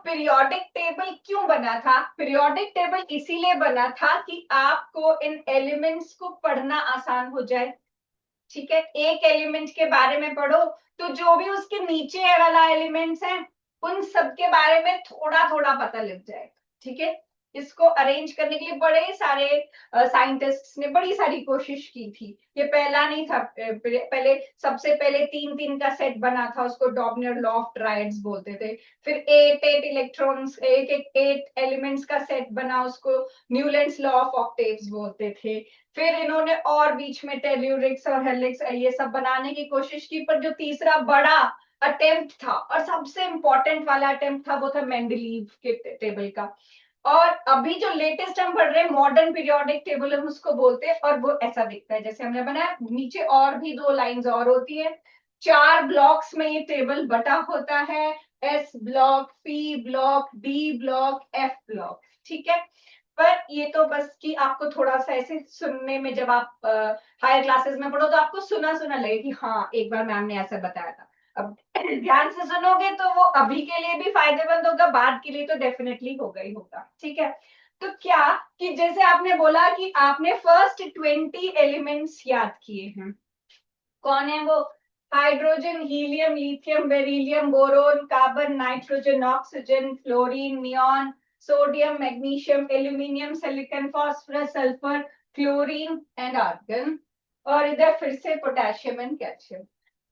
Periodic table क्यों बना था? पीरियोडिक टेबल इसीलिए बना था कि आपको इन एलिमेंट्स को पढ़ना आसान हो जाए। ठीक है, एक एलिमेंट के बारे में पढ़ो तो जो भी उसके नीचे वाला एलिमेंट्स है उन सब के बारे में थोड़ा थोड़ा पता लग जाएगा। ठीक है, इसको अरेंज करने के लिए बड़े सारे साइंटिस्ट्स ने बड़ी सारी कोशिश की थी। ये पहला नहीं था, पहले सबसे पहले 3-3 का सेट बना था, उसको डॉर्नियर लॉ ऑफ ट्राइड्स बोलते थे। फिर 8-8 इलेक्ट्रॉन्स, एक 8 एलिमेंट्स का सेट बना, उसको न्यूलैंड्स लॉ ऑफ ऑक्टेव्स बोलते थे। फिर इन्होंने और बीच में टेल्यूरिक्स और हेलिक्स ये सब बनाने की कोशिश की, पर जो तीसरा बड़ा अटेम्प्ट था और सबसे इंपॉर्टेंट वाला अटेम्प्ट था वो था मेंडलीव के टेबल का। और अभी जो लेटेस्ट हम पढ़ रहे हैं मॉडर्न पीरियोडिक टेबल हम उसको बोलते हैं, और वो ऐसा दिखता है जैसे हमने बनाया। नीचे और भी 2 लाइंस और होती है। 4 ब्लॉक्स में ये टेबल बटा होता है, S block, P block, D block, F block. ठीक है, पर ये तो बस कि आपको थोड़ा सा ऐसे सुनने में, जब आप हायर क्लासेस में पढ़ो तो आपको सुना सुना लगे कि हाँ एक बार मैम ने ऐसा बताया था। अब ध्यान से सुनोगे तो वो अभी के लिए भी फायदेमंद होगा, बाद के लिए तो डेफिनेटली होगा ही होगा। ठीक है, तो क्या कि जैसे आपने बोला कि आपने फर्स्ट 20 एलिमेंट्स याद किए हैं। कौन है वो? Hydrogen, helium, lithium, beryllium, boron, carbon, nitrogen, oxygen, fluorine, neon, sodium, magnesium, aluminium, silicon, phosphorus, sulphur, chlorine and argon. और इधर फिर से पोटेशियम एंड कैल्शियम।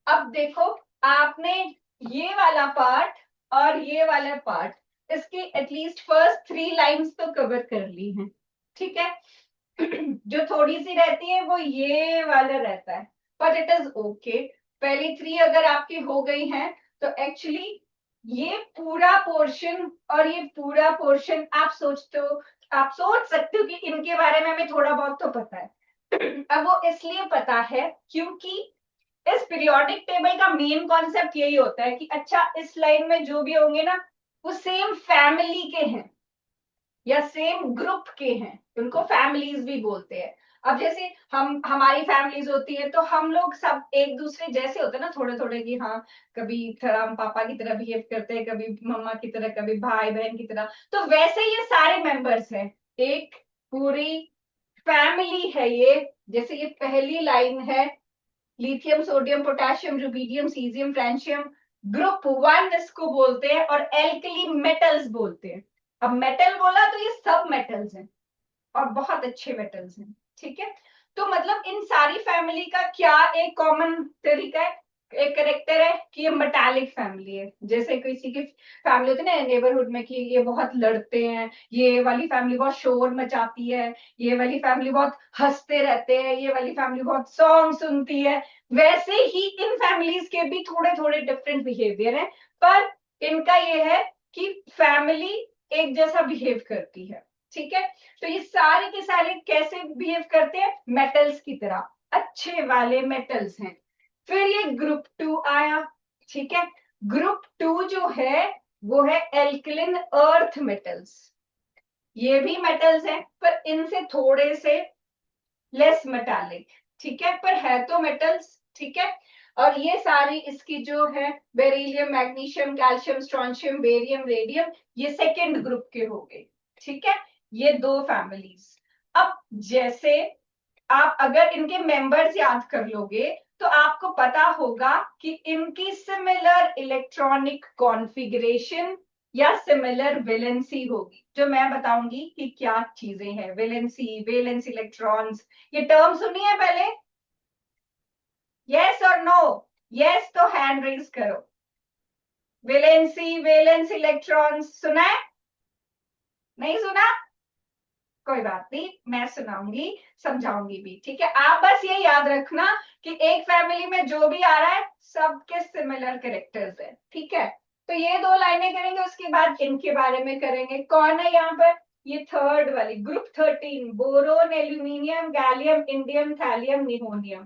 अब देखो, आपने ये वाला पार्ट और ये वाला पार्ट इसकी एटलीस्ट फर्स्ट 3 लाइंस तो कवर कर ली हैं। ठीक है, जो थोड़ी सी रहती है वो ये वाला रहता है, बट इट इज ओके। पहली 3 अगर आपकी हो गई हैं तो एक्चुअली ये पूरा पोर्शन और ये पूरा पोर्शन आप सोचते हो, आप सोच सकते हो कि इनके बारे में हमें थोड़ा बहुत तो पता है। अब वो इसलिए पता है क्योंकि इस पीरियोडिक टेबल का मेन कॉन्सेप्ट यही होता है कि अच्छा इस लाइन में जो भी होंगे ना वो सेम फैमिली के हैं या सेम ग्रुप के हैं, उनको फैमिलीज भी बोलते हैं। अब जैसे हमारी फैमिलीज होती है तो हम लोग सब एक दूसरे जैसे होते हैं ना, थोड़े थोड़े कि हाँ कभी थोड़ा हम पापा की तरह बिहेव करते हैं, कभी मम्मा की तरह, कभी भाई बहन की तरह। तो वैसे ये सारे मेंबर्स हैं, एक पूरी फैमिली है ये। जैसे ये पहली लाइन है, lithium, sodium, potassium, rubidium, caesium, francium, group 1 इसको बोलते हैं, और एल्कली मेटल्स बोलते हैं। अब मेटल बोला तो ये सब मेटल्स हैं और बहुत अच्छे मेटल्स हैं। ठीक है, तो मतलब इन सारी फैमिली का क्या एक कॉमन तरीका है, एक करेक्टर है कि ये मेटालिक फैमिली है। जैसे किसी की फैमिली होती है ना नेबरहुड में कि ये बहुत लड़ते हैं, ये वाली फैमिली बहुत शोर मचाती है, ये वाली फैमिली बहुत हंसते रहते हैं, ये वाली फैमिली बहुत सॉन्ग सुनती है। वैसे ही इन फैमिलीज के भी थोड़े थोड़े डिफरेंट बिहेवियर है, पर इनका ये है कि फैमिली एक जैसा बिहेव करती है। ठीक है, तो ये सारे के सारे कैसे बिहेव करते हैं? मेटल्स की तरह, अच्छे वाले मेटल्स हैं। फिर ये ग्रुप 2 आया। ठीक है, ग्रुप 2 जो है वो है एल्कलिन अर्थ मेटल्स। ये भी मेटल्स हैं पर इनसे थोड़े से लेस मेटालिक। ठीक है, पर है तो मेटल्स। ठीक है, और ये सारी इसकी जो है beryllium, magnesium, calcium, strontium, barium, radium, ये सेकेंड ग्रुप के हो गए। ठीक है, ये 2 फैमिलीज। अब जैसे आप अगर इनके मेंबर्स याद कर लोगे तो आपको पता होगा कि इनकी सिमिलर इलेक्ट्रॉनिक कॉन्फ़िगरेशन या सिमिलर वैलेंसी होगी, जो मैं बताऊंगी कि क्या चीजें हैं। वैलेंसी, वैलेंस इलेक्ट्रॉन्स, ये टर्म सुनी है पहले? यस और नो? यस तो हैंड रेज करो। वैलेंसी, वैलेंस इलेक्ट्रॉन्स सुना है? नहीं सुना? कोई बात नहीं, मैं सुनाऊंगी, समझाऊंगी भी। ठीक है, आप बस ये याद रखना कि एक फैमिली में जो भी आ रहा है सबके सिमिलर कैरेक्टर्स है। ठीक है, तो ये 2 लाइनें करेंगे, उसके बाद इनके बारे में करेंगे। कौन है यहाँ पर? ये थर्ड वाली group 13, boron, aluminium, gallium, indium, thallium, nihonium.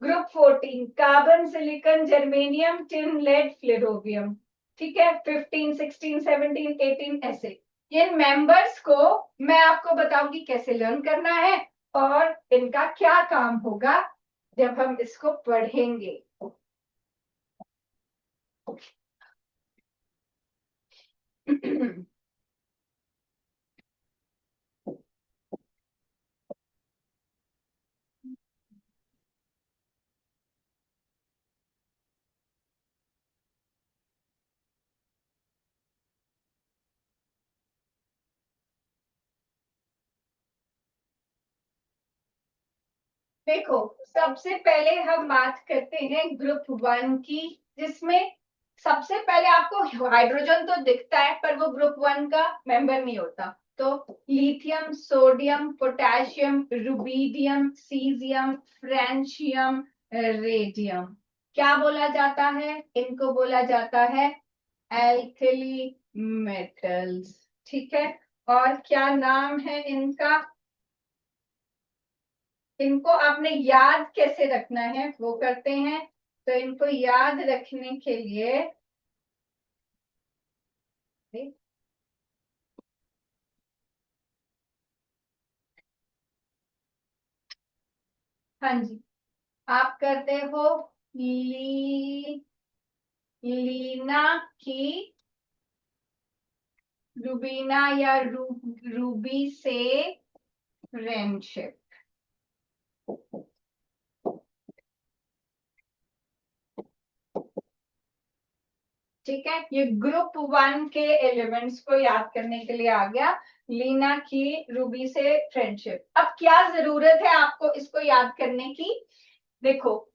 Group 14, carbon, silicon, germanium, tin, lead, flerovium. ठीक है, 15, 16, 17, 18 ऐसे। इन मेंबर्स को मैं आपको बताऊंगी कैसे लर्न करना है और इनका क्या काम होगा जब हम इसको पढ़ेंगे। देखो, सबसे पहले हम बात करते हैं ग्रुप वन की, जिसमें सबसे पहले आपको हाइड्रोजन तो दिखता है पर वो ग्रुप वन का मेंबर नहीं होता। तो lithium, sodium, potassium, rubidium, caesium, francium, radium, क्या बोला जाता है? इनको बोला जाता है एल्कली मेटल्स। ठीक है, और क्या नाम है इनका? इनको आपने याद कैसे रखना है वो करते हैं। तो इनको याद रखने के लिए हाँ जी, आप करते हो लीना की रूबीना या रूबी से फ्रेंडशिप। ठीक है, ये ग्रुप वन के एलिमेंट्स को याद करने के लिए आ गया, लीना की रूबी से फ्रेंडशिप। अब क्या जरूरत है आपको इसको याद करने की? देखो,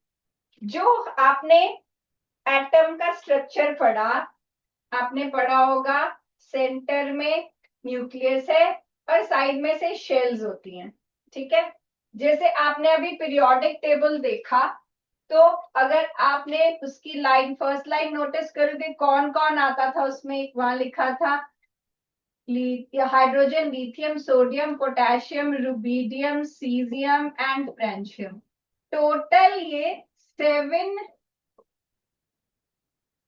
जो आपने एटम का स्ट्रक्चर पढ़ा, आपने पढ़ा होगा सेंटर में न्यूक्लियस है और साइड में से शेल्स होती हैं। ठीक है, जैसे आपने अभी पीरियोडिक टेबल देखा, तो अगर आपने उसकी लाइन, फर्स्ट लाइन नोटिस करोगे कौन कौन आता था उसमें, वहां लिखा था hydrogen, lithium, sodium, potassium, rubidium, caesium and francium. Total ये 7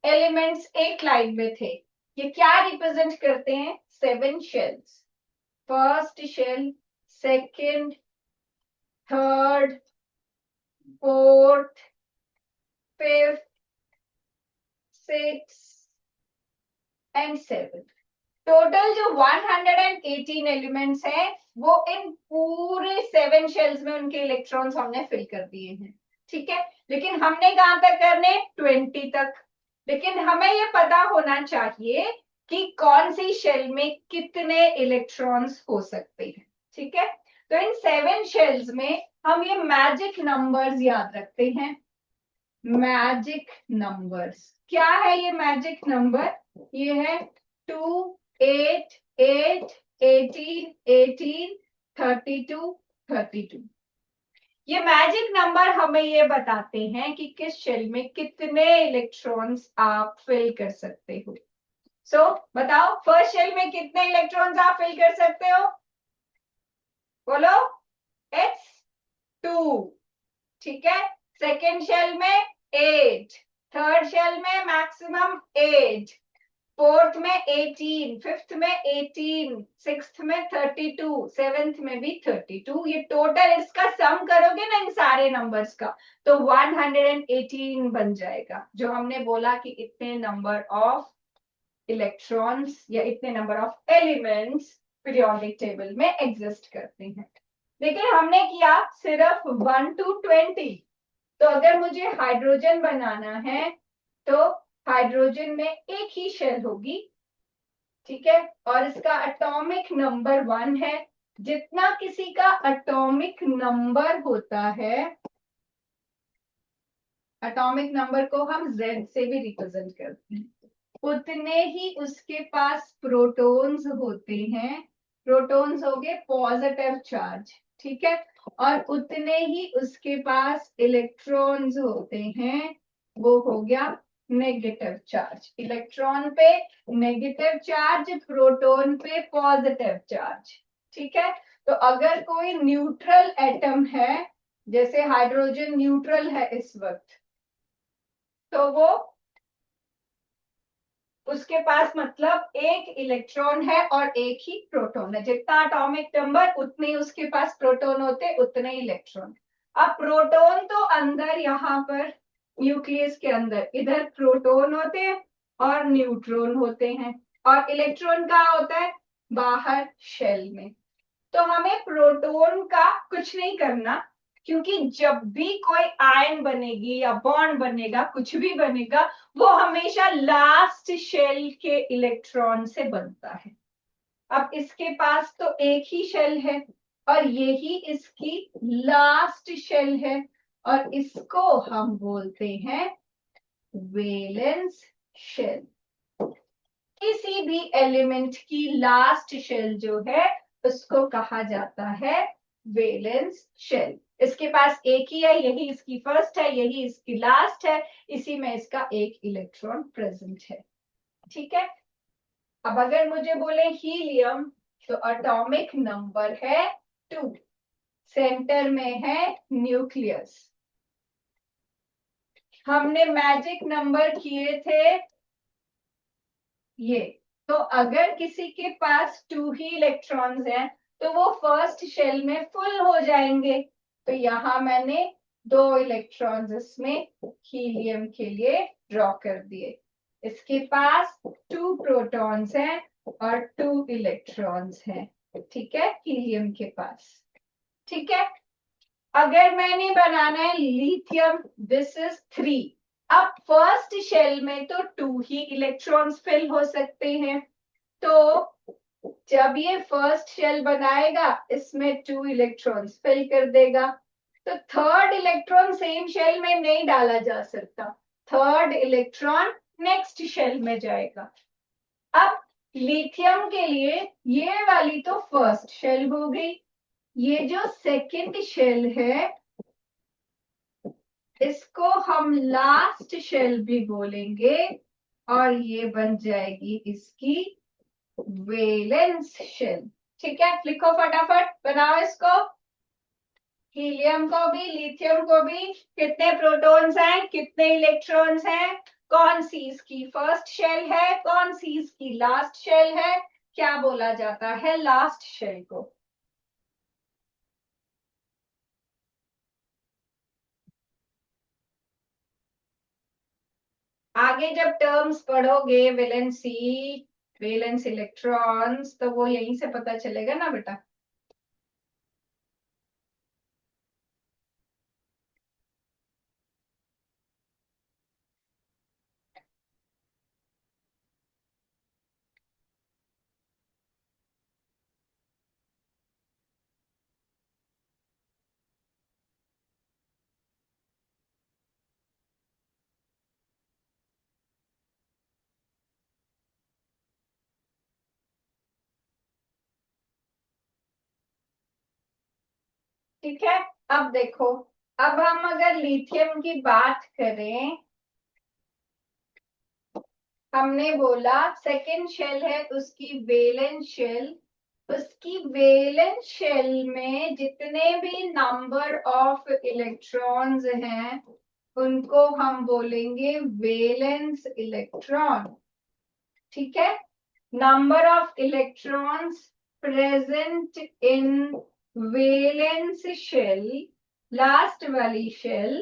एलिमेंट्स एक लाइन में थे। ये क्या रिप्रेजेंट करते हैं? 7 shells. First shell, second, third, fourth, fifth, six and seven. Total जो 118 एलिमेंट्स हैं वो इन पूरे 7 शेल्स में उनके इलेक्ट्रॉन्स हमने फिल कर दिए हैं। ठीक है, लेकिन हमने कहां तक करने? 20 तक। लेकिन हमें ये पता होना चाहिए कि कौन सी शेल में कितने इलेक्ट्रॉन्स हो सकते हैं। ठीक है, तो इन 7 शेल्स में हम ये मैजिक नंबर्स याद रखते हैं। मैजिक नंबर्स क्या है? ये मैजिक नंबर ये है 2, 8, 8, 18, 18, 32, 32। ये मैजिक नंबर हमें ये बताते हैं कि किस शेल में कितने इलेक्ट्रॉन्स आप फिल कर सकते हो। सो बताओ, फर्स्ट शेल में कितने इलेक्ट्रॉन्स आप फिल कर सकते हो? बोलो। इट्स 2। ठीक है, सेकेंड शेल में 8, थर्ड शेल में मैक्सिमम 8, फोर्थ में 18, फिफ्थ में 18, सिक्स्थ में 32, सेवेंथ में भी 32। ये टोटल इसका सम करोगे ना इन सारे नंबर्स का, तो 118 बन जाएगा, जो हमने बोला कि इतने नंबर ऑफ इलेक्ट्रॉन्स या इतने number of elements periodic table में एग्जिस्ट करते हैं। लेकिन हमने किया सिर्फ 1 to 20। तो अगर मुझे हाइड्रोजन बनाना है तो हाइड्रोजन में एक ही शेल होगी। ठीक है, और इसका एटॉमिक नंबर 1 है। जितना किसी का एटॉमिक नंबर होता है, एटॉमिक नंबर को हम Z से भी रिप्रेजेंट करते हैं, उतने ही उसके पास प्रोटॉन्स होते हैं। प्रोटॉन्स हो गए पॉजिटिव चार्ज। ठीक है, और उतने ही उसके पास इलेक्ट्रॉन्स होते हैं, वो हो गया नेगेटिव चार्ज। इलेक्ट्रॉन पे नेगेटिव चार्ज, प्रोटॉन पे पॉजिटिव चार्ज। ठीक है, तो अगर कोई न्यूट्रल एटम है, जैसे हाइड्रोजन न्यूट्रल है इस वक्त, तो वो उसके पास मतलब एक इलेक्ट्रॉन है और एक ही प्रोटॉन है। जितना एटॉमिक नंबर उतने ही उसके पास प्रोटॉन होते, उतने ही इलेक्ट्रॉन। अब प्रोटॉन तो अंदर, यहाँ पर न्यूक्लियस के अंदर इधर प्रोटॉन होते हैं और न्यूट्रॉन होते हैं। और इलेक्ट्रॉन कहाँ होता है? बाहर शेल में। तो हमें प्रोटॉन का कुछ नहीं करना, क्योंकि जब भी कोई आयन बनेगी या बॉन्ड बनेगा, कुछ भी बनेगा, वो हमेशा लास्ट शेल के इलेक्ट्रॉन से बनता है। अब इसके पास तो एक ही शेल है और यही इसकी लास्ट शेल है, और इसको हम बोलते हैं वैलेंस शेल। किसी भी एलिमेंट की लास्ट शेल जो है उसको कहा जाता है वैलेंस शेल। इसके पास एक ही है, यही इसकी फर्स्ट है, यही इसकी लास्ट है, इसी में इसका एक इलेक्ट्रॉन प्रेजेंट है। ठीक है। अब अगर मुझे बोले हीलियम, तो एटॉमिक नंबर है 2, सेंटर में है न्यूक्लियस। हमने मैजिक नंबर किए थे ये। तो अगर किसी के पास 2 ही इलेक्ट्रॉन्स हैं तो वो फर्स्ट शेल में फुल हो जाएंगे। तो यहां मैंने 2 इलेक्ट्रॉन्स इसमें हीलियम के लिए ड्रॉ कर दिए। इसके पास 2 प्रोटॉन्स हैं और 2 इलेक्ट्रॉन्स हैं। ठीक है, हीलियम के पास। ठीक है। अगर मैंने बनाना है लिथियम, दिस इज 3। अब फर्स्ट शेल में तो 2 ही इलेक्ट्रॉन्स फिल हो सकते हैं। तो जब ये फर्स्ट शेल बनाएगा इसमें 2 इलेक्ट्रॉन्स फिल कर देगा। तो थर्ड इलेक्ट्रॉन सेम शेल में नहीं डाला जा सकता, थर्ड इलेक्ट्रॉन नेक्स्ट शेल में जाएगा। अब लिथियम के लिए ये वाली तो फर्स्ट शेल हो गई, ये जो सेकंड शेल है इसको हम लास्ट शेल भी बोलेंगे, और ये बन जाएगी इसकी वैलेंस शेल। ठीक है, लिखो फटाफट, बनाओ इसको। हीलियम को भी लिथियम को भी कितने प्रोटॉन्स हैं, कितने इलेक्ट्रॉन्स हैं, कौन सी इसकी फर्स्ट शेल है, कौन सी इसकी लास्ट शेल है, क्या बोला जाता है लास्ट शेल को? आगे जब टर्म्स पढ़ोगे वैलेंसी, वैलेंस इलेक्ट्रॉन्स, तो वो यहीं से पता चलेगा ना बेटा। ठीक है। अब देखो, अब हम अगर लिथियम की बात करें, हमने बोला सेकेंड शेल है उसकी वैलेंस शेल। उसकी वैलेंस शेल में जितने भी नंबर ऑफ इलेक्ट्रॉन्स हैं उनको हम बोलेंगे वैलेंस इलेक्ट्रॉन। ठीक है, number of electrons present in valence shell, last वाली shell,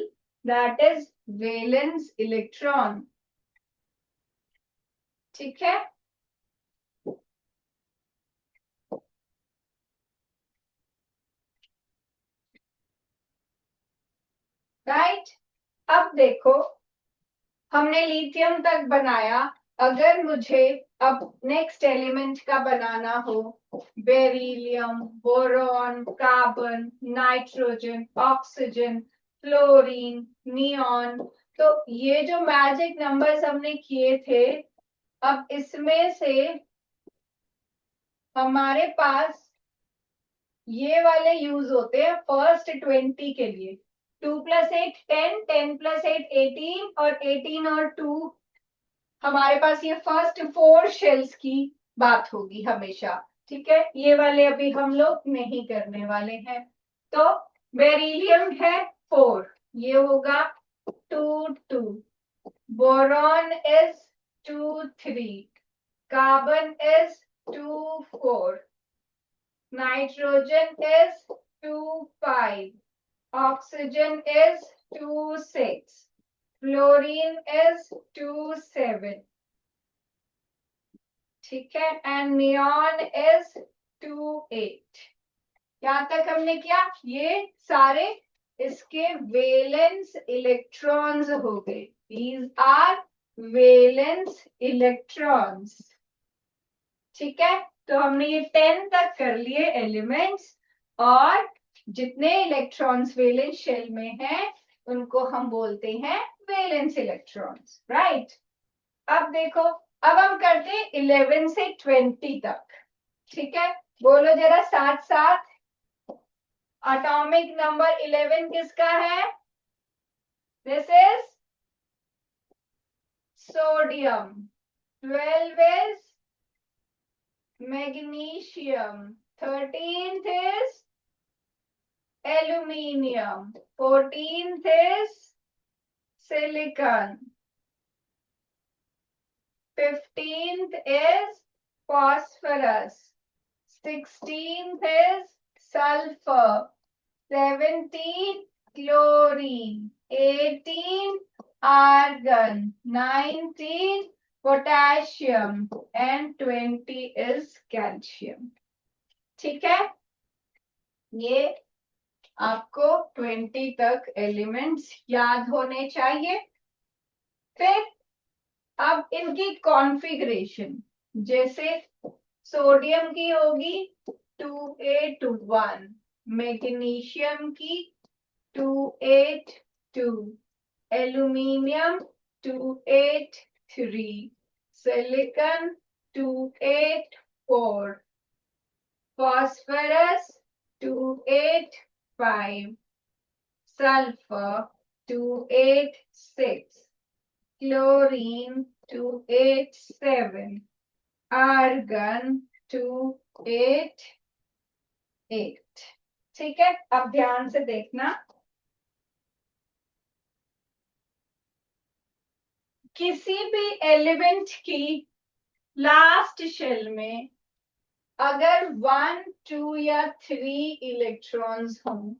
that is valence electron। ठीक है। राइट। अब देखो, हमने लिथियम तक बनाया। अगर मुझे अब नेक्स्ट एलिमेंट का बनाना हो, beryllium, boron, carbon, nitrogen, oxygen, fluorine, neon, तो ये जो मैजिक नंबर्स हमने किए थे, अब इसमें से हमारे पास ये वाले यूज होते हैं फर्स्ट 20 के लिए। 2 + 8 10, 10 + 8 18, और 18 और 2, हमारे पास ये फर्स्ट 4 शेल्स की बात होगी हमेशा। ठीक है, ये वाले अभी हम लोग नहीं करने वाले हैं। तो बेरिलियम है 4, ये होगा 2 2, boron is 2 3, carbon is 2 4, nitrogen is 2 5, oxygen is 2 6, fluorine is 2 7, ठीक है, एंड नियॉन इज 2,8। यहां तक हमने किया, ये सारे इसके वेलेंस इलेक्ट्रॉन्स हो गए। These are valence electrons. ठीक है, तो हमने ये 10 तक कर लिए एलिमेंट्स, और जितने इलेक्ट्रॉन्स वेलेंस शेल में हैं उनको हम बोलते हैं वेलेंस इलेक्ट्रॉन्स, राइट। अब देखो, अब हम करते हैं 11 से 20 तक। ठीक है, बोलो जरा साथ साथ, एटॉमिक नंबर 11 किसका है? This is sodium. 12 is magnesium. 13th is aluminium. 14th is silicon. 15th is phosphorus. 16th is sulfur. 17th chlorine. 18th argon. 19th potassium, and 20 is calcium. ठीक है, ये आपको 20 तक एलिमेंट्स याद होने चाहिए। फिर अब इनकी कॉन्फ़िगरेशन, जैसे सोडियम की होगी 281, मैग्नीशियम की 282, aluminium 283, silicon 284, phosphorus 285, sulfur 286, chlorine 287, argon 288। ठीक है, अब ध्यान से देखना, किसी भी एलिमेंट की लास्ट शेल में अगर 1, 2 या 3 इलेक्ट्रॉन्स हों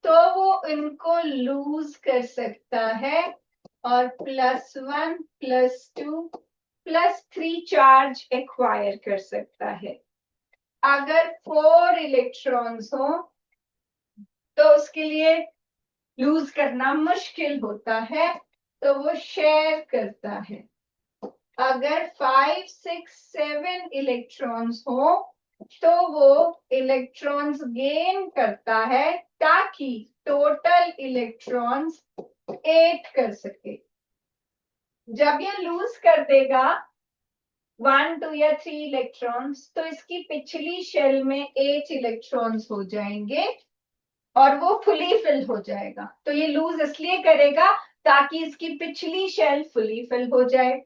तो वो इनको लूज कर सकता है और +1, +2, +3 चार्ज एक्वायर कर सकता है। अगर 4 इलेक्ट्रॉन्स हो तो उसके लिए लूज करना मुश्किल होता है, तो वो शेयर करता है। अगर 5, 6, 7 इलेक्ट्रॉन्स हो तो वो इलेक्ट्रॉन्स गेन करता है ताकि टोटल इलेक्ट्रॉन्स 8 कर सके। जब ये लूज कर देगा 1, 2 या 3 इलेक्ट्रॉन्स, तो इसकी पिछली शेल में 8 इलेक्ट्रॉन्स हो जाएंगे और वो फुली फिल हो जाएगा। तो ये लूज इसलिए करेगा ताकि इसकी पिछली शेल फुली फिल हो जाए।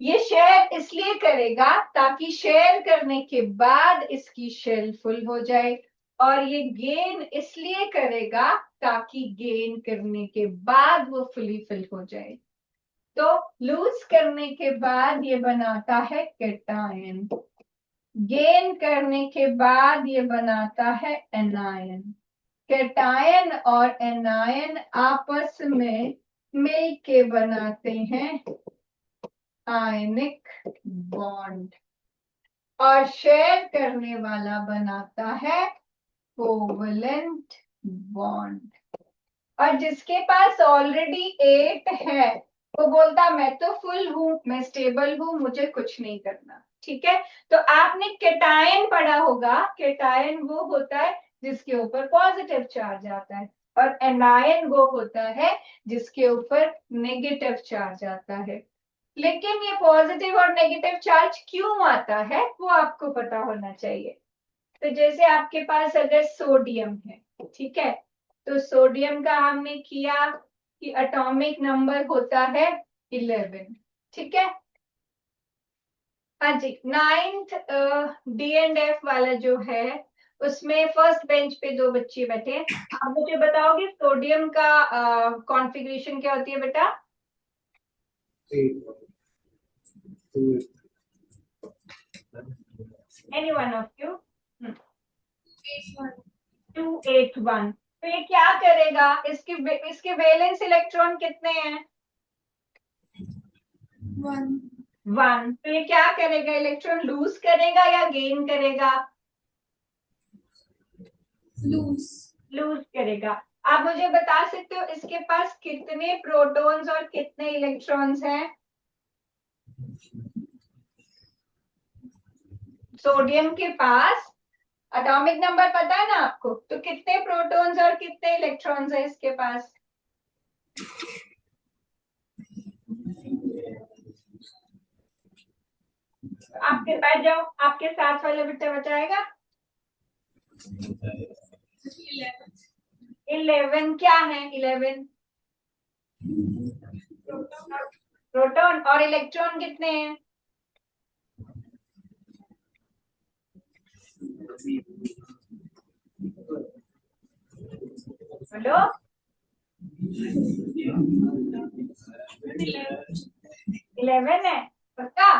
ये शेयर इसलिए करेगा ताकि शेयर करने के बाद इसकी शेल फुल हो जाए, और ये गेन इसलिए करेगा ताकि गेन करने के बाद वो फुली फिल हो जाए। तो लूज करने के बाद ये बनाता है कैटायन, गेन करने के बाद ये बनाता है एनायन। कैटायन और एनायन आपस में मिल के बनाते हैं आयनिक बॉन्ड, और शेयर करने वाला बनाता है कोवलेंट बॉन्ड। और जिसके पास ऑलरेडी 8 है वो बोलता मैं तो फुल हूं, मैं स्टेबल हूं, मुझे कुछ नहीं करना। ठीक है, तो आपने कैटायन पढ़ा होगा, कैटायन वो होता है जिसके ऊपर पॉजिटिव चार्ज आता है, और एनायन वो होता है जिसके ऊपर नेगेटिव चार्ज आता है। लेकिन ये पॉजिटिव और नेगेटिव चार्ज क्यों आता है वो आपको पता होना चाहिए। तो जैसे आपके पास अगर सोडियम है, ठीक है, तो सोडियम का हमने किया कि एटॉमिक नंबर होता है 11। ठीक है, हाँ जी, 9th D&F वाला जो है उसमें फर्स्ट बेंच पे 2 बच्चे बैठे हैं। आप मुझे बताओगे सोडियम का कॉन्फ़िगरेशन क्या होती है बेटा? Any one of you? 281। तो ये क्या करेगा, इसके वैलेंस इलेक्ट्रॉन कितने हैं? 1। 1। तो ये क्या करेगा, इलेक्ट्रॉन लूज करेगा या गेन करेगा? लूज। लूज करेगा। आप मुझे बता सकते हो इसके पास कितने प्रोटॉन्स और कितने इलेक्ट्रॉन्स हैं? सोडियम के पास एटॉमिक नंबर पता है ना आपको, तो कितने प्रोटॉन्स और कितने इलेक्ट्रॉन्स है इसके पास? आपके बैठ जाओ, आपके साथ वाला बेटा बताएगा। 11 क्या है? 11 प्रोटॉन और इलेक्ट्रॉन कितने हैं? बोलो। 11 है पक्का?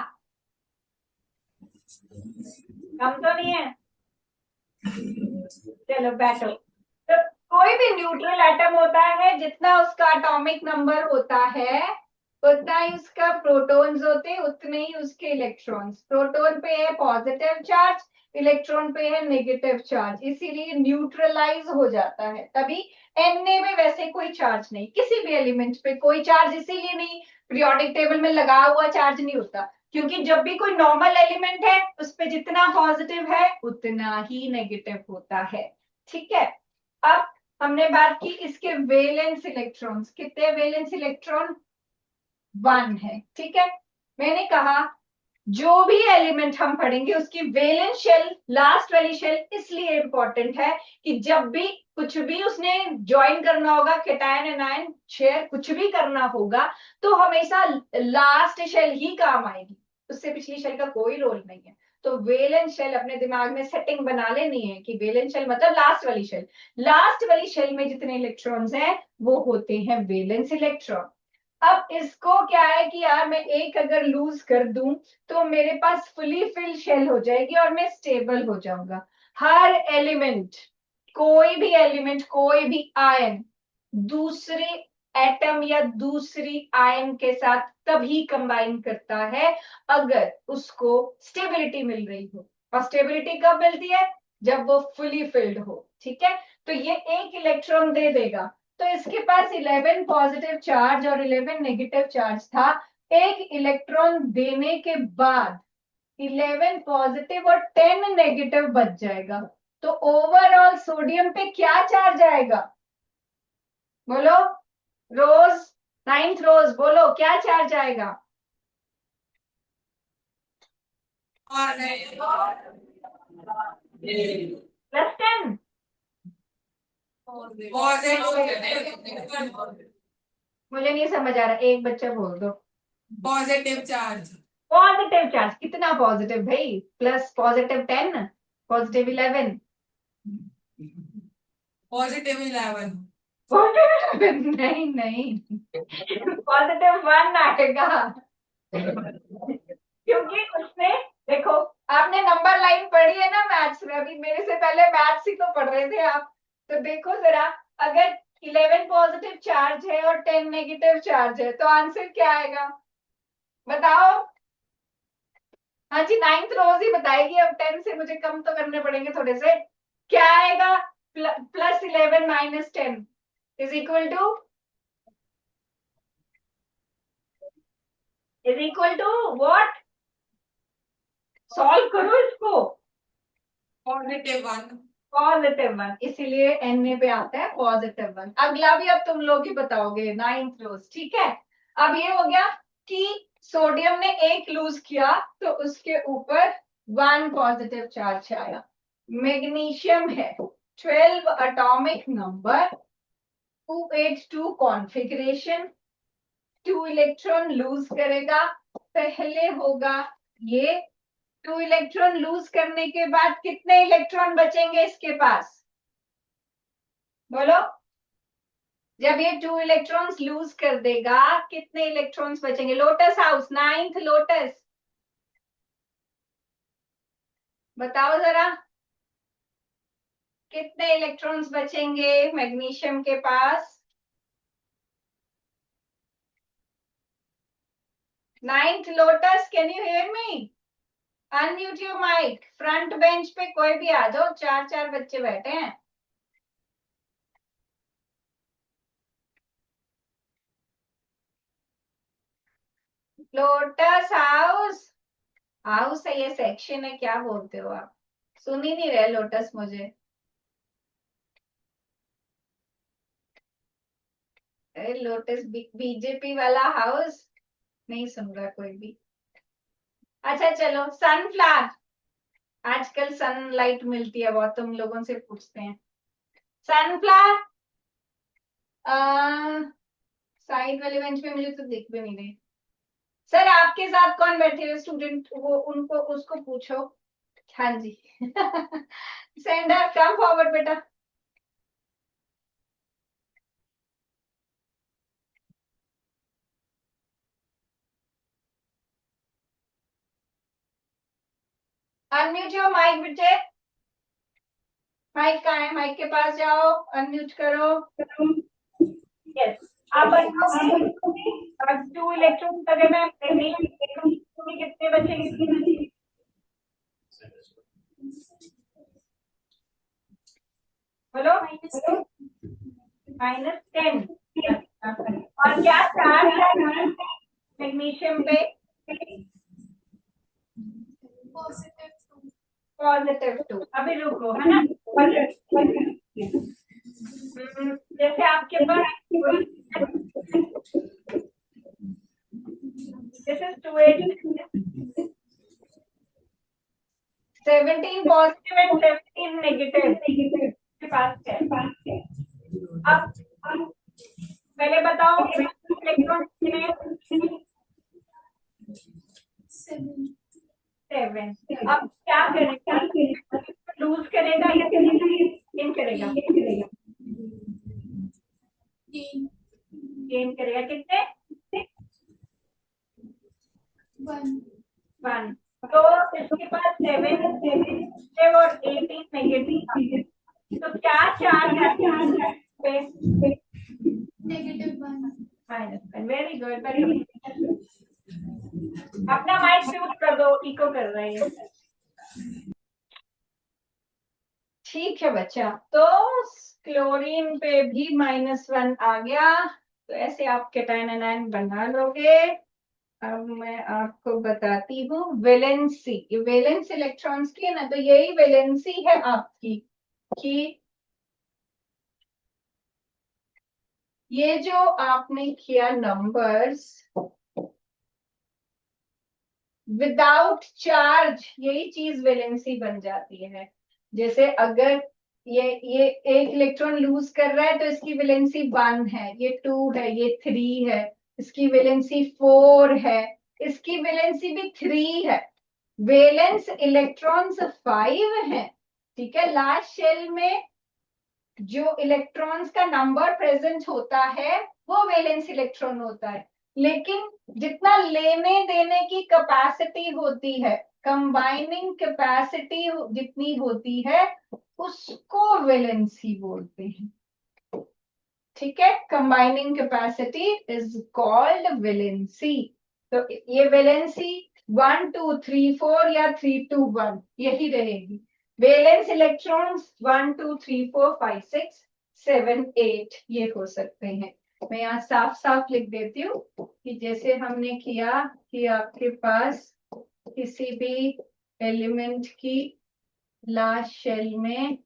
कम तो नहीं है? चलो बैठो। तो कोई भी न्यूट्रल एटम होता है, जितना उसका एटॉमिक नंबर होता है उतना ही उसका प्रोटॉन्स होते हैं, उतने ही उसके इलेक्ट्रॉन्स। प्रोटॉन पे है पॉजिटिव चार्ज, इलेक्ट्रॉन पे है नेगेटिव चार्ज, इसीलिए न्यूट्रलाइज हो जाता है। तभी Na में वैसे कोई चार्ज नहीं, किसी भी एलिमेंट पे कोई चार्ज इसीलिए नहीं, पीरियोडिक टेबल में लगा हुआ चार्ज नहीं होता, क्योंकि जब भी कोई नॉर्मल एलिमेंट है उस पे जितना पॉजिटिव है उतना ही नेगेटिव होता है। ठीक है। अब हमने बात की इसके वेलेंस इलेक्ट्रॉन्स, कितने वेलेंस इलेक्ट्रॉन? 1 है। ठीक है। मैंने कहा जो भी एलिमेंट हम पढ़ेंगे उसकी वेलेंस शेल, लास्ट वाली शेल इसलिए इंपॉर्टेंट है कि जब भी कुछ भी उसने ज्वाइन करना होगा, केटायन एनायन शेयर कुछ भी करना होगा, तो हमेशा लास्ट शेल ही काम आएगी, उससे पिछली शेल का कोई रोल नहीं है। तो वेलेंस शेल अपने दिमाग में सेटिंग बना लेनी है कि वेलेंस शेल मतलब लास्ट वाली शेल। लास्ट वाली शेल में जितने इलेक्ट्रॉन्स हैं वो होते हैं वेलेंस इलेक्ट्रॉन। अब इसको क्या है कि यार मैं एक अगर लूज कर दूं तो मेरे पास फुली फिल शेल हो जाएगी और मैं स्टेबल हो जाऊंगा। हर एलिमेंट, कोई भी एलिमेंट, कोई भी आयन दूसरे एटम या दूसरी आयन के साथ तभी कंबाइन करता है अगर उसको स्टेबिलिटी मिल रही हो। और स्टेबिलिटी कब मिलती है? जब वो फुली फिल्ड हो। ठीक है। तो ये एक इलेक्ट्रॉन दे देगा, तो इसके पास 11 पॉजिटिव चार्ज और 11 नेगेटिव चार्ज था। एक इलेक्ट्रॉन देने के बाद 11 पॉजिटिव और 10 नेगेटिव बच जाएगा। तो ओवरऑल सोडियम पे क्या चार्ज आएगा? बोलो रोज, 9th रोज बोलो क्या चार्ज आएगा? +10। मुझे नहीं समझ आ रहा, एक बच्चा बोल दो। Positive charge. पॉजिटिव चार्ज कितना पॉजिटिव भाई? Plus positive 10, positive 11। पॉजिटिव 11। नहीं नहीं, पॉजिटिव 1 आएगा, क्योंकि उसने, देखो आपने नंबर लाइन पढ़ी है ना मैथ्स में, अभी मेरे से पहले मैथ्स ही तो पढ़ रहे थे आप। तो देखो जरा, अगर 11 पॉजिटिव चार्ज है और 10 नेगेटिव चार्ज है तो आंसर क्या आएगा बताओ? हाँ जी, 9th रोज ही बताएगी, अब 10 से मुझे कम तो करने पड़ेंगे थोड़े से। क्या आएगा? +11 -10 is equal to, is equal to what? Solve करो इसको। पॉजिटिव 1। +1, इसीलिए Na पे आता है +1। अगला भी अब तुम लोग ही बताओगे, 9th रोज। ठीक है। अब ये हो गया कि सोडियम ने एक लूज किया तो उसके ऊपर 1 पॉजिटिव चार्ज आया। मैग्नीशियम है 12 atomic number, 282 configuration, 2 electron lose करेगा। पहले होगा ये, 2 इलेक्ट्रॉन लूज करने के बाद कितने इलेक्ट्रॉन बचेंगे इसके पास? बोलो। जब ये 2 इलेक्ट्रॉन्स लूज कर देगा कितने इलेक्ट्रॉन्स बचेंगे? लोटस हाउस, 9th लोटस, बताओ जरा कितने इलेक्ट्रॉन्स बचेंगे मैग्नीशियम के पास? 9th lotus, can you hear me? Unmute your mic. Front bench पे कोई भी आ जाओ, 4 बच्चे बैठे हैं। लोटस हाउस, हाउस है ये सेक्शन है, क्या बोलते हो आप? सुन ही नहीं रहे लोटस मुझे। अरे लोटस बीजेपी वाला हाउस नहीं सुन रहा कोई भी। अच्छा चलो, सनफ्लावर, आजकल सनलाइट मिलती है बहुत, तुम लोगों से पूछते हैं। सनफ्लावर साइड वाले बेंच पे मुझे तो दिख भी नहीं रही। सर आपके साथ कौन बैठे हुए स्टूडेंट, वो उनको उसको पूछो। हाँ जी। सेंडर कम फॉरवर्ड बेटा। अनम्यूट योर माइक बेटे। माइक कहाँ है? माइक के पास जाओ, अनम्यूट करो। यस, आप बताओगे 2 इलेक्ट्रॉन लगे में कितने बचेंगे? बोलो। -10। और क्या चार्ज है मैग्नीशियम पे? +2। अभी रुको, है ना? जैसे आपके पास this is 280, 17 positive and 17 negative के पास है। अब पहले बताओ इलेक्ट्रॉन कितने? 7। अब क्या करेगा? लूज करेगा या गेन करेगा? गेन करेगा। कितने? 1। तो इसके पास 7 और 18 नेगेटिव। तो क्या चार्ज है पे? -1। Very good, very good. अपना माइक म्यूट कर दो, इको कर रहे हैं। ठीक है बच्चा, तो क्लोरीन पे भी -1 आ गया, तो ऐसे आप केटायन एनायन बना लोगे। अब मैं आपको बताती हूँ वैलेंसी, वैलेंस इलेक्ट्रॉन्स की है ना, तो यही वैलेंसी है आपकी कि ये जो आपने किया नंबर्स विदाउट चार्ज, यही चीज वैलेंसी बन जाती है। जैसे अगर ये एक इलेक्ट्रॉन लूज कर रहा है तो इसकी वैलेंसी 1 है, ये 2 है, ये 3 है, इसकी वैलेंसी 4 है, इसकी वैलेंसी भी 3 है। वैलेंस इलेक्ट्रॉन्स 5 है। ठीक है, लास्ट शेल में जो इलेक्ट्रॉन्स का नंबर प्रेजेंट होता है वो वैलेंस इलेक्ट्रॉन होता है, लेकिन जितना लेने देने की कैपेसिटी होती है, कंबाइनिंग कैपेसिटी जितनी होती है उसको वैलेंसी बोलते हैं। ठीक है, combining capacity is called valency. तो ये वैलेंसी 1 2 3 4 या 3 2 1 यही रहेगी। वैलेंस इलेक्ट्रॉन्स 1 2 3 4 5 6 7 8 ये हो सकते हैं। मैं यहाँ साफ साफ लिख देती हूँ कि जैसे हमने किया कि आपके पास किसी भी एलिमेंट की लास्ट शेल में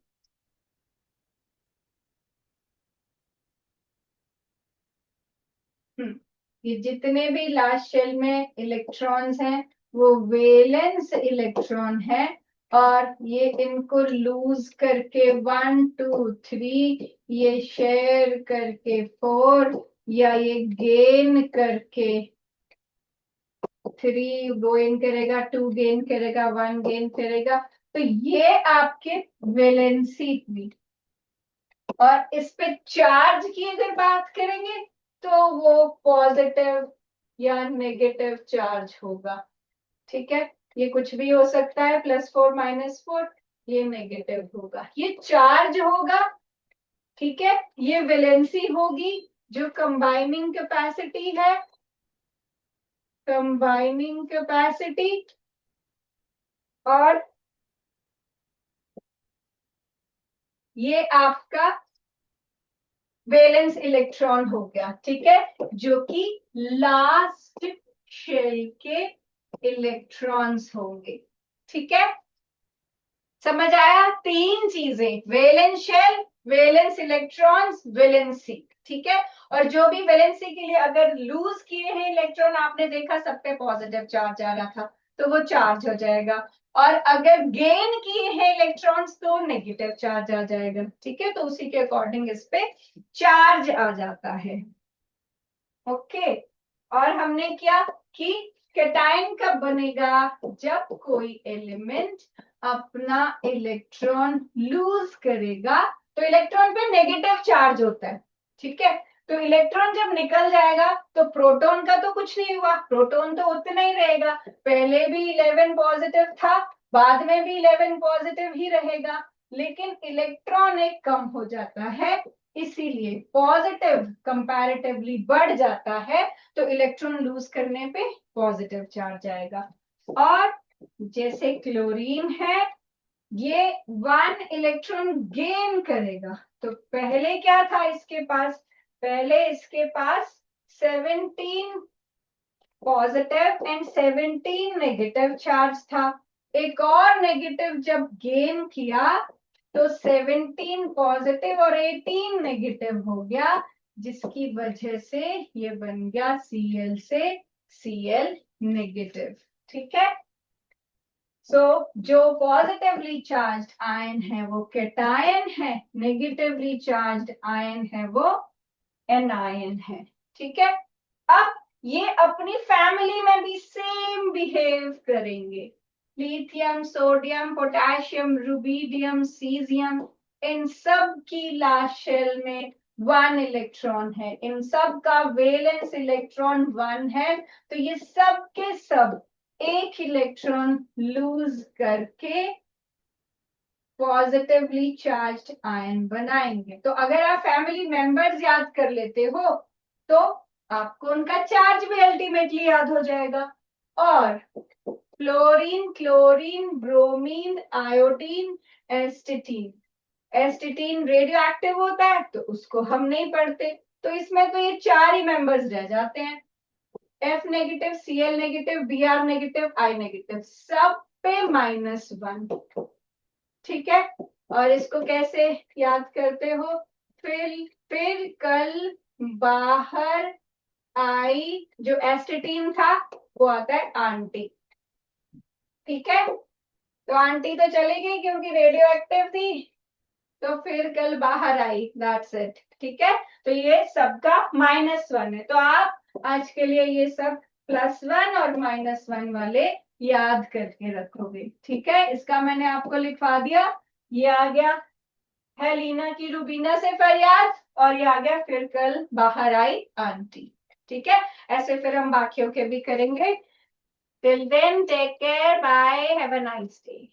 ये जितने भी लास्ट शेल में इलेक्ट्रॉन्स हैं वो वैलेंस इलेक्ट्रॉन है, और ये इनको लूज करके 1 2 3 ये शेयर करके 4 या ये गेन करके 3 गेन करेगा, 2 गेन करेगा, 1 गेन करेगा, तो ये आपके वैलेंसी हुई। और इस पे चार्ज की अगर बात करेंगे तो वो पॉजिटिव या नेगेटिव चार्ज होगा। ठीक है, ये कुछ भी हो सकता है, +4 -4, ये नेगेटिव होगा, ये चार्ज होगा। ठीक है, ये वैलेंसी होगी जो कंबाइनिंग कैपेसिटी है, कंबाइनिंग कैपेसिटी और ये आपका वैलेंस इलेक्ट्रॉन हो गया, ठीक है, जो कि लास्ट शेल के इलेक्ट्रॉन्स होंगे, ठीक है। समझ आया? तीन चीजें, valence shell, valence electrons, valency, ठीक है। और जो भी वैलेंसी के लिए अगर लूज किए हैं इलेक्ट्रॉन, आपने देखा सब पे पॉजिटिव चार्ज आ रहा था, तो वो चार्ज हो जाएगा। और अगर गेन किए हैं इलेक्ट्रॉन्स तो नेगेटिव चार्ज आ जाएगा, ठीक है। तो उसी के अकॉर्डिंग इस पे चार्ज आ जाता है, ओके। और हमने क्या कि कैटायन कब बनेगा? जब कोई एलिमेंट अपना इलेक्ट्रॉन लूज करेगा, तो इलेक्ट्रॉन पे नेगेटिव चार्ज होता है, ठीक है। तो इलेक्ट्रॉन जब निकल जाएगा तो प्रोटॉन का तो कुछ नहीं हुआ, प्रोटॉन तो उतना ही रहेगा, पहले भी 11 पॉजिटिव था, बाद में भी 11 पॉजिटिव ही रहेगा, लेकिन इलेक्ट्रॉन एक कम हो जाता है, इसीलिए पॉजिटिव कंपैरेटिवली बढ़ जाता है, तो इलेक्ट्रॉन लूज करने पे पॉजिटिव चार्ज आएगा। और जैसे क्लोरीन है, ये 1 इलेक्ट्रॉन गेन करेगा, तो पहले क्या था इसके पास? पहले इसके पास 17 पॉजिटिव एंड 17 नेगेटिव चार्ज था। एक और नेगेटिव जब गेन किया तो 17 पॉजिटिव और 18 नेगेटिव हो गया, जिसकी वजह से ये बन गया Cl से Cl नेगेटिव, ठीक है। सो जो पॉजिटिवली चार्ज्ड आयन है वो कैटायन है, नेगेटिवली चार्ज्ड आयन है वो एनायन है, ठीक है। अब ये अपनी फैमिली में भी सेम बिहेव करेंगे। Lithium, sodium, potassium, rubidium, caesium, इन सब की लास्ट शेल में 1 इलेक्ट्रॉन है, इन सब का वैलेंस इलेक्ट्रॉन 1 है, तो ये सब के सब एक इलेक्ट्रॉन लूज करके पॉजिटिवली चार्ज्ड आयन बनाएंगे। तो अगर आप फैमिली मेंबर्स याद कर लेते हो तो आपको उनका चार्ज भी अल्टीमेटली याद हो जाएगा। और fluorine, chlorine, bromine, iodine, astatine, astatine radioactive होता है तो उसको हम नहीं पढ़ते, तो इसमें तो ये 4 ही मेंबर्स रह जाते हैं, F negative, Cl negative, Br negative, I negative, सब पे -1, ठीक है। और इसको कैसे याद करते हो? फिर कल बाहर आई, जो एस्टिटीन था वो आता है आंटी, ठीक है। तो आंटी तो चली गई क्योंकि रेडियो एक्टिव थी, तो फिर कल बाहर आई, दैट्स इट, ठीक है। तो ये सबका -1 है, तो आप आज के लिए ये सब +1 और -1 वाले याद करके रखोगे, ठीक है। इसका मैंने आपको लिखवा दिया, ये आ गया है लीना की रूबीना से फरियाद, और ये आ गया फिर कल बाहर आई आंटी, ठीक है। ऐसे फिर हम बाकियों के भी करेंगे। Till then take care, bye, have a nice day.